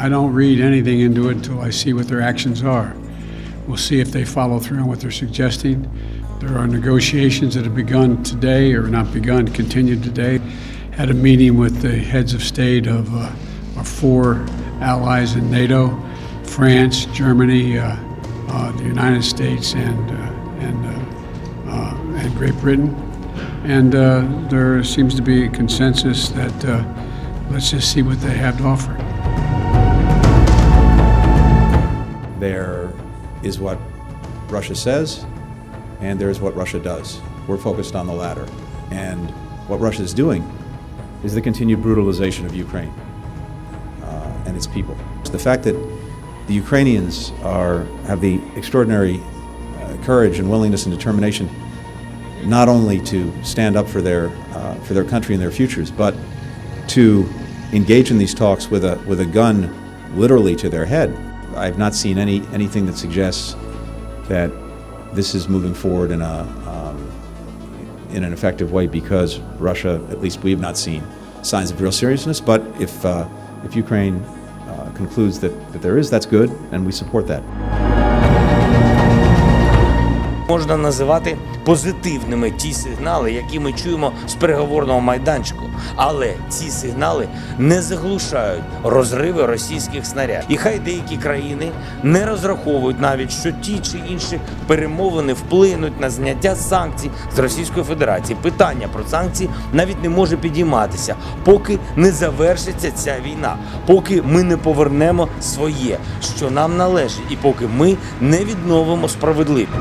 I don't read anything into it until I see what their actions are. We'll see if they follow through on what they're suggesting. There are negotiations that have begun today, or not begun, continued today. Had a meeting with the heads of state of our 4 allies in NATO, France, Germany, the United States, and Great Britain. And there seems to be a consensus that let's just see what they have to offer. There is what Russia says, and there is what Russia does. We're focused on the latter. And what Russia is doing is the continued brutalization of Ukraine and its people. The fact that the Ukrainians have the extraordinary courage and willingness and determination not only to stand up for their country and their futures, but to engage in these talks with a gun literally to their head. I've not seen anything that suggests that this is moving forward in an effective way, because Russia, at least we have not seen signs of real seriousness. But if Ukraine concludes that there is, that's good, and we support that. Можна називати позитивними ті сигнали, які ми чуємо з переговорного майданчику. Але ці сигнали не заглушають розриви російських снарядів. І хай деякі країни не розраховують навіть, що ті чи інші перемовини вплинуть на зняття санкцій з Російської Федерації. Питання про санкції навіть не може підійматися, поки не завершиться ця війна, поки ми не повернемо своє, що нам належить, і поки ми не відновимо справедливість.